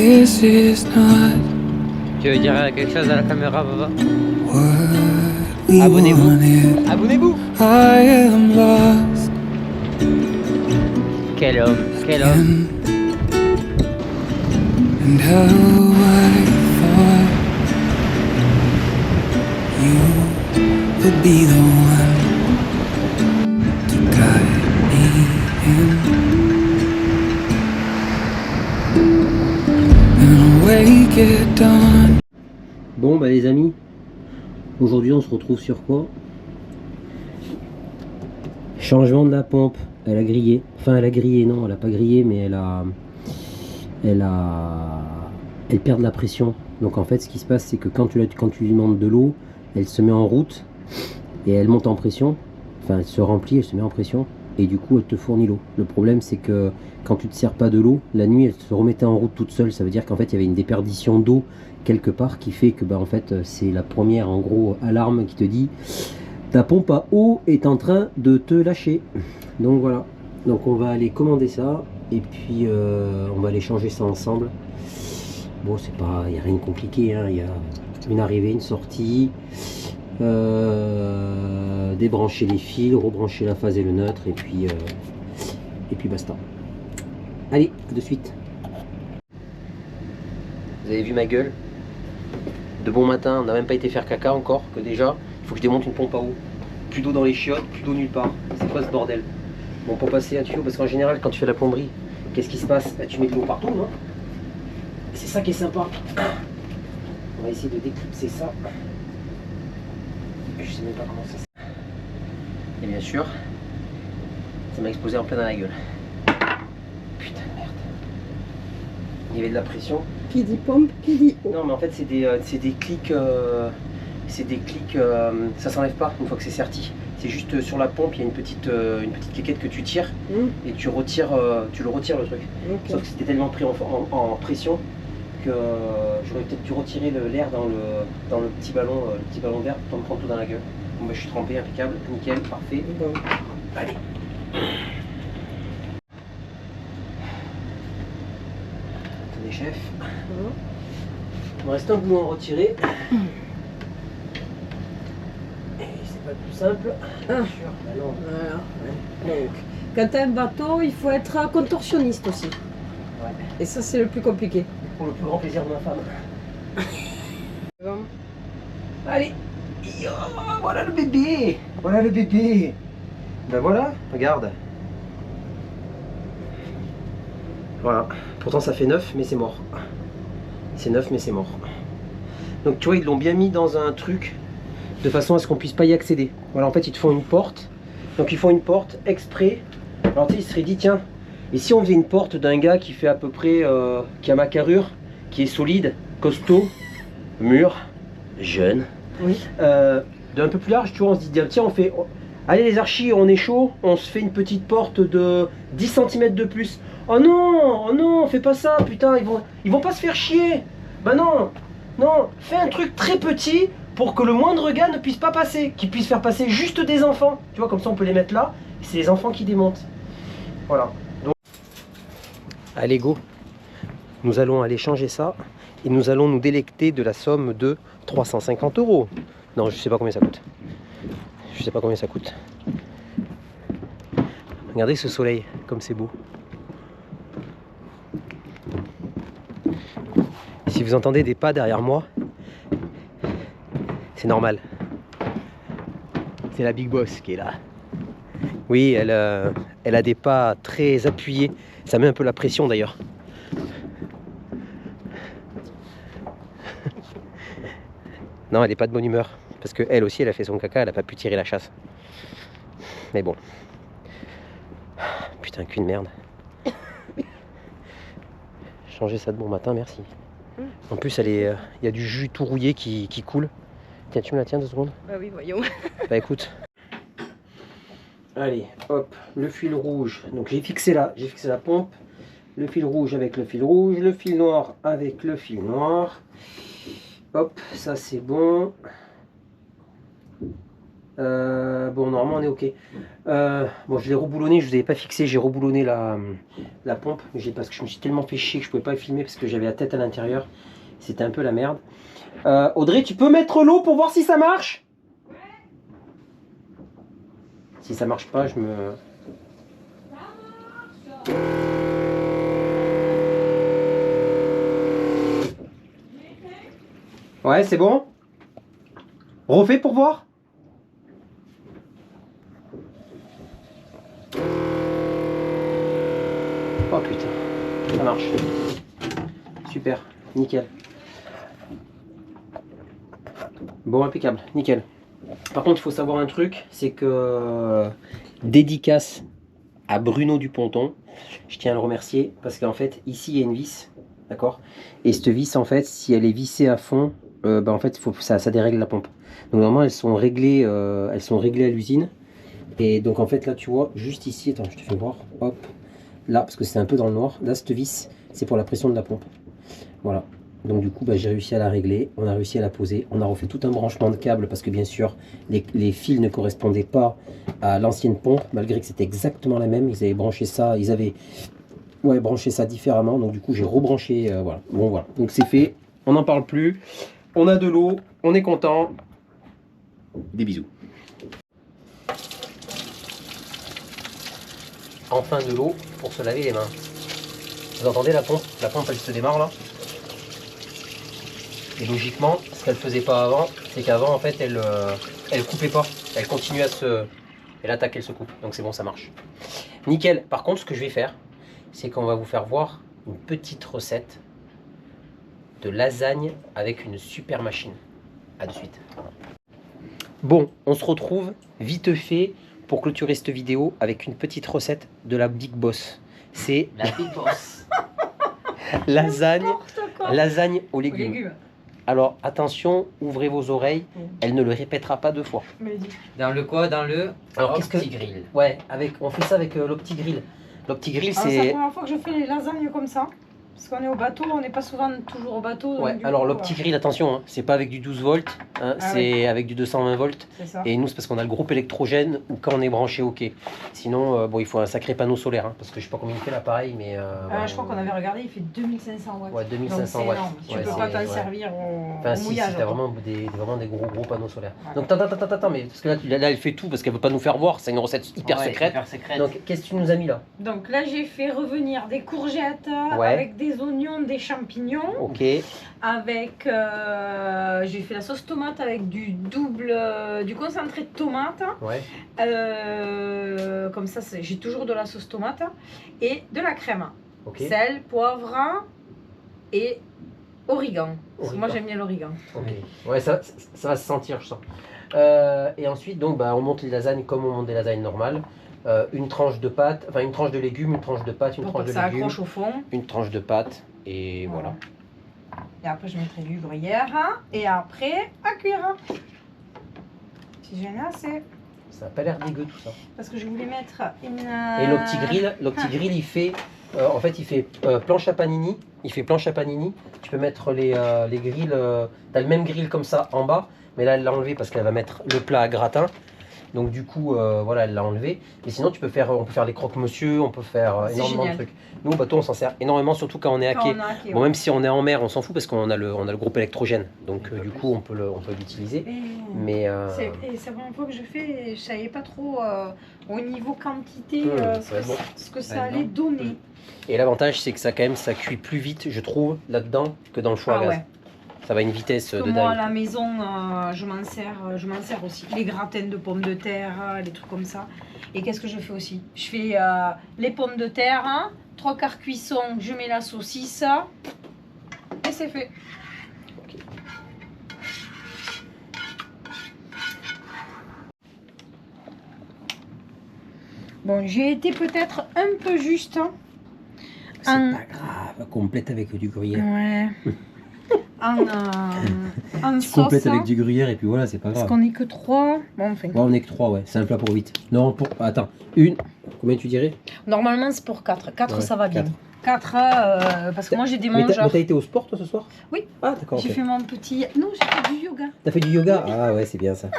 This is not Tu veux dire quelque chose à la caméra, Baba? what we Abonnez-vous. wanted. Abonnez-vous. I am lost Quel homme, quel homme. and how I thought you would be the one to guide me in. And wake it dawn. Bon bah les amis, aujourd'hui on se retrouve sur quoi? Changement de la pompe, elle a grillé. Enfin elle a grillé, non elle a pas grillé mais elle perd de la pression. Donc en fait ce qui se passe c'est que quand tu lui demandes de l'eau, elle se met en route et elle monte en pression. Enfin elle se remplit, elle se met en pression et du coup elle te fournit l'eau. Le problème c'est que quand tu te sers pas de l'eau, la nuit elle se remettait en route toute seule. Ça veut dire qu'en fait il y avait une déperdition d'eau quelque part qui fait que bah en fait c'est la première en gros alarme qui te dit ta pompe à eau est en train de te lâcher. Donc voilà, donc on va aller commander ça et puis on va aller changer ça ensemble. Bon c'est pas, il n'y a rien de compliqué hein. Il y a une arrivée, une sortie, débrancher les fils, rebrancher la phase et le neutre et puis basta. Allez, à de suite. Vous avez vu ma gueule? De bon matin, on n'a même pas été faire caca encore, que déjà, il faut que je démonte une pompe à eau. Plus d'eau dans les chiottes, plus d'eau nulle part. C'est quoi ce bordel? Bon, pour passer un tuyau, parce qu'en général, quand tu fais la plomberie, qu'est-ce qui se passe? Bah, tu mets de l'eau partout, non? C'est ça qui est sympa. On va essayer de déclipser ça. Je sais même pas comment ça se fait. Et bien sûr, ça m'a explosé en plein dans la gueule. Putain de merde. Il y avait de la pression. Qui dit pompe, qui dit eau. Non mais en fait c'est des clics, ça s'enlève pas une fois que c'est serti. C'est juste sur la pompe, il y a une petite cliquette que tu tires et tu le retires le truc. Okay. Sauf que c'était tellement pris en pression que j'aurais peut-être dû retirer l'air dans le petit ballon d'air pour me prendre tout dans la gueule. Bon bah je suis trempé, impeccable, nickel, parfait. Bon. Allez. Attendez chef. Il me reste un boulon à retirer. Et c'est pas le plus simple. Ah. Sûr, bah non. Voilà. Donc, quand tu as un bateau, il faut être contorsionniste aussi. Ouais. Et ça, c'est le plus compliqué. Pour le plus grand plaisir de ma femme. Bon. Allez. Yo, voilà le bébé. Voilà le bébé. Ben voilà, regarde. Voilà. Pourtant ça fait 9 mais c'est mort. C'est 9 mais c'est mort. Donc tu vois ils l'ont bien mis dans un truc de façon à ce qu'on puisse pas y accéder. Voilà en fait ils te font une porte. Donc ils font une porte exprès. Alors tu sais il se serait dit tiens, et si on faisait une porte d'un gars qui fait à peu près, qui a ma carrure, qui est solide, costaud, mûr, jeune, Oui. d'un peu plus large, tu vois, on se dit tiens on fait, allez les archis on est chaud, on se fait une petite porte de 10 cm de plus. Oh non, fais pas ça, putain, ils vont pas se faire chier. Bah non, fais un truc très petit pour que le moindre gars ne puisse pas passer, qu'il puisse faire passer juste des enfants. Tu vois, comme ça on peut les mettre là, et c'est les enfants qui démontent. Voilà. Donc... Allez go, nous allons aller changer ça, et nous allons nous délecter de la somme de 350 €. Non, je sais pas combien ça coûte. Je sais pas combien ça coûte. Regardez ce soleil, comme c'est beau. Si vous entendez des pas derrière moi, c'est normal. C'est la Big Boss qui est là. Oui, elle a des pas très appuyés. Ça met un peu la pression d'ailleurs. Non, elle n'est pas de bonne humeur. Parce qu'elle aussi, elle a fait son caca, elle n'a pas pu tirer la chasse. Mais bon. Putain, cul de merde. Changer ça de bon matin, merci. En plus, il y a du jus tout rouillé qui coule. Tiens, tu me la tiens 2 secondes? Bah oui, voyons. Bah écoute. Allez, hop, le fil rouge. Donc j'ai fixé la pompe. Le fil rouge avec le fil rouge. Le fil noir avec le fil noir. Hop, ça c'est bon. Bon, normalement on est ok. Bon, je l'ai reboulonné, je vous avais pas fixé, j'ai reboulonné la pompe, mais parce que je me suis tellement fait chier que je pouvais pas le filmer parce que j'avais la tête à l'intérieur. C'était un peu la merde. Audrey, tu peux mettre l'eau pour voir si ça marche? Si ça marche pas, je me... Ouais, c'est bon? Refais pour voir? Oh putain, ça marche. Super, nickel. Bon, impeccable, nickel. Par contre, il faut savoir un truc, c'est que dédicace à Bruno Duponton, je tiens à le remercier parce qu'en fait, ici il y a une vis, d'accord? Et cette vis, en fait, si elle est vissée à fond, en fait, ça dérègle la pompe. Donc normalement, elles sont réglées à l'usine. Et donc en fait, là, tu vois, juste ici, attends, je te fais voir, hop, là, parce que c'est un peu dans le noir. Là, cette vis, c'est pour la pression de la pompe. Voilà. Donc du coup, j'ai réussi à la régler, on a réussi à la poser, on a refait tout un branchement de câbles parce que bien sûr, les fils ne correspondaient pas à l'ancienne pompe, malgré que c'était exactement la même. Ils avaient branché ça, branché ça différemment. Donc du coup, j'ai rebranché, voilà. Bon voilà, donc c'est fait, on n'en parle plus, on a de l'eau, on est content. Des bisous. Enfin de l'eau pour se laver les mains. Vous entendez la pompe? La pompe elle se démarre là. Et logiquement, ce qu'elle faisait pas avant, c'est qu'avant en fait elle coupait pas. Elle continue à se... Elle attaque, elle se coupe. Donc c'est bon, ça marche. Nickel. Par contre, ce que je vais faire, c'est qu'on va vous faire voir une petite recette de lasagne avec une super machine. A de suite. Bon, on se retrouve vite fait pour clôturer cette vidéo avec une petite recette de la Big Boss. C'est La Big Boss. lasagne aux légumes. Alors attention, ouvrez vos oreilles, elle ne le répétera pas 2 fois. Dans le quoi? Dans le Alors OptiGrill. Ouais, on fait ça avec l'OptiGrill. L'OptiGrill, C'est la c'est... première fois que je fais les lasagnes comme ça. Parce qu'on est au bateau, on n'est pas souvent toujours au bateau. donc Ouais, du alors coup, l'OptiGrill, attention, hein, c'est pas avec du 12 volts, hein, Ah c'est avec du 220 volts. c'est ça. Et nous, c'est parce qu'on a le groupe électrogène ou quand on est branché, ok. Sinon, bon, il faut un sacré panneau solaire, hein, parce que je sais pas combien il fait l'appareil, mais... voilà, Je crois qu'on avait regardé, il fait 2500 watts. Ouais, Donc 2500 c'est watts. énorme. Tu Ouais, peux c'est- pas t'en ouais. servir au Enfin, si, mouillage. t'as quoi. vraiment des gros panneaux solaires. Ouais. Donc, attends, mais parce que là, elle fait tout, parce qu'elle veut pas nous faire voir, c'est une recette hyper Ouais, secrète. hyper secrète. Donc, qu'est-ce que tu nous as mis là? Donc là, j'ai fait revenir des courgettes Ouais. avec des oignons, des champignons. Ok, Avec, j'ai fait la sauce tomate avec du concentré de tomate. ouais, Comme ça, j'ai toujours de la sauce tomate et de la crème. ok. Sel, poivre et origan. Parce que moi, Origan. j'aime bien l'origan. Ok. Ouais, ça va se sentir, je sens. Et ensuite, donc, on monte les lasagnes comme on monte des lasagnes normales. Une tranche de pâte, enfin une tranche de légumes, une tranche de pâte, une Pour tranche que de ça légumes, accroche au fond. une tranche de pâte, et voilà. Et après, je mettrai du gruyère. Et après, à cuire. Si j'en ai assez. Ça n'a pas l'air dégueu tout ça. Parce que je voulais mettre une... Et l'OptiGrill, il fait, en fait, il fait planche à panini. Il fait planche à panini. Tu peux mettre les grilles. T'as le même grill comme ça en bas, mais là elle l'a enlevé parce qu'elle va mettre le plat à gratin. Donc du coup, voilà, elle l'a enlevé. Et sinon, on peut faire les croque-monsieur, on peut faire C'est énormément génial. de trucs. Nous, au bateau, on s'en sert énormément, surtout quand on est à Quand quai. on a hacké, Bon, ouais. même si on est en mer, on s'en fout parce qu'on a le groupe électrogène. Donc du coup, on peut l'utiliser. Mais Et c'est la première fois que je fais, et je savais pas trop au niveau quantité ça va être bon. ce que Ça ça va être allait bon. donner. Et l'avantage, c'est que ça quand même, ça cuit plus vite, je trouve, là-dedans que dans le four à Ah gaz. ouais. Ça va à une vitesse Parce de que moi à dingue. la maison, je m'en sers aussi. Les gratins de pommes de terre, les trucs comme ça. Et qu'est-ce que je fais aussi? Je fais les pommes de terre, 3/4 cuisson, je mets la saucisse et c'est fait. Ok. Bon, j'ai été peut-être un peu juste. C'est pas grave, complète avec du gruyère. Ouais. en Tu sauce. complètes avec du gruyère et puis voilà, c'est pas Parce grave. qu'on est que 3. Bon, enfin. Ouais, on est que 3, ouais. C'est un plat pour 8. Non, attends. Une. Combien tu dirais? Normalement, c'est pour 4. 4, Ouais, ça va bien. 4. 4, parce que moi, j'ai des Mais mangeurs. t'as été au sport toi ce soir? Oui. Ah d'accord, J'ai ok. fait mon petit... Non, j'ai fait du yoga. T'as fait du yoga? Ah ouais, c'est bien ça.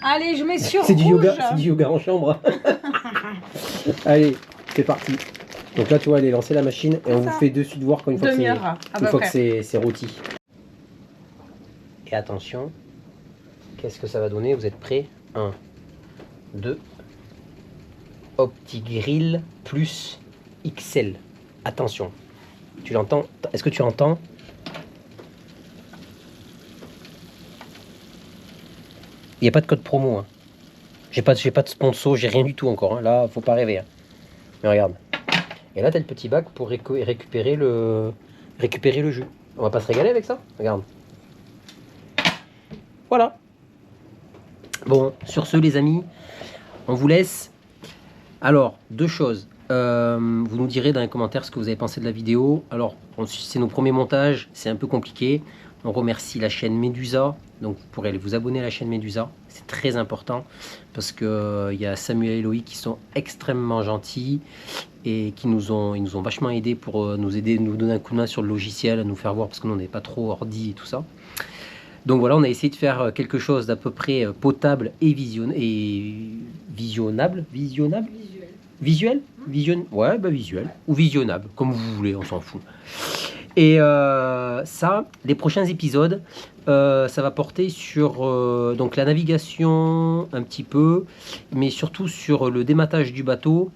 Allez, je mets sur C'est du rouge. yoga, c'est du yoga en chambre. Allez, c'est parti. Donc là, tu vois, elle est lancée la machine et on vous fait de suite voir quand une fois que Demi-heure, à peu près. c'est rôti. Et attention, qu'est-ce que ça va donner? Vous êtes prêts? 1, 2. OptiGrill plus XL. Attention. Tu l'entends? Est-ce que tu entends? Il n'y a pas de code promo. Hein. J'ai pas de sponsor, j'ai rien du tout encore. Hein. Là, faut pas rêver. Hein. Mais regarde. Et là, tu as le petit bac pour récupérer le jus. On va pas se régaler avec ça? Regarde. Voilà. Bon, sur ce, les amis, on vous laisse. Alors, deux choses. Vous nous direz dans les commentaires ce que vous avez pensé de la vidéo. Alors, c'est nos premiers montages, c'est un peu compliqué. On remercie la chaîne Médusa. Donc, vous pourrez aller vous abonner à la chaîne Médusa. C'est très important parce que il y a Samuel et Loïc qui sont extrêmement gentils et ils nous ont vachement aidés pour nous donner un coup de main sur le logiciel, à nous faire voir parce que nous on n'est pas trop ordi et tout ça. Donc voilà, on a essayé de faire quelque chose d'à peu près potable et visionnable. Visuel. Ouais, bah visuel. Ou visionnable, comme vous voulez, on s'en fout. Et ça, les prochains épisodes, ça va porter sur donc la navigation un petit peu, mais surtout sur le dématage du bateau.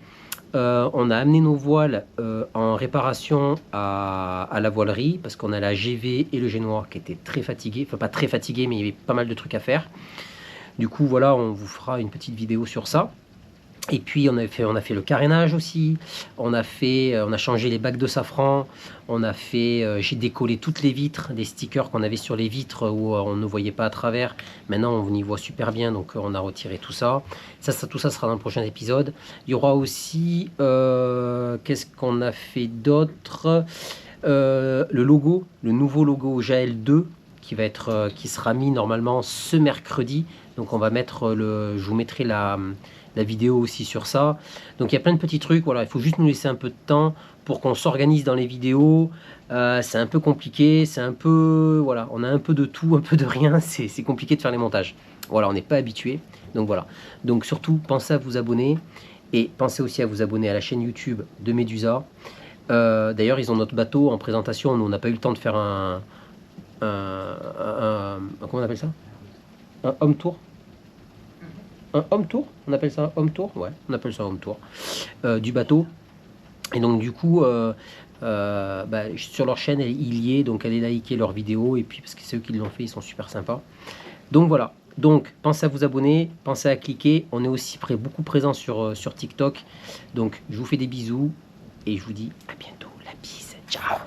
On a amené nos voiles en réparation à la voilerie parce qu'on a la GV et le Génois qui étaient très fatigués, enfin pas très fatigués, mais il y avait pas mal de trucs à faire. Du coup, voilà, on vous fera une petite vidéo sur ça. Et puis on a fait le carénage aussi, on a changé les bacs de safran, j'ai décollé toutes les vitres, des stickers qu'on avait sur les vitres où on ne voyait pas à travers. Maintenant on y voit super bien, donc on a retiré tout ça. Tout ça sera dans le prochain épisode. Il y aura aussi, qu'est-ce qu'on a fait d'autre? Le logo, le nouveau logo Jaël 2 qui sera mis normalement ce mercredi. Donc on va mettre je vous mettrai la vidéo aussi sur ça. Donc il y a plein de petits trucs, voilà, il faut juste nous laisser un peu de temps pour qu'on s'organise dans les vidéos. C'est un peu compliqué, c'est un peu, voilà, on a un peu de tout, un peu de rien, c'est compliqué de faire les montages. Voilà, on n'est pas habitué, donc voilà. Donc surtout, pensez à vous abonner et pensez aussi à vous abonner à la chaîne YouTube de Médusa. D'ailleurs, ils ont notre bateau en présentation, nous on n'a pas eu le temps de faire comment on appelle ça? Un home tour. Un home tour, on appelle ça un home tour, ouais, on appelle ça un home tour du bateau. Et donc du coup, sur leur chaîne, il y est, donc allez liker leurs vidéos et puis parce que c'est eux qui l'ont fait, ils sont super sympas. Donc voilà. Donc pensez à vous abonner, pensez à cliquer. On est aussi beaucoup présent sur TikTok. Donc je vous fais des bisous et je vous dis à bientôt. La bise, ciao.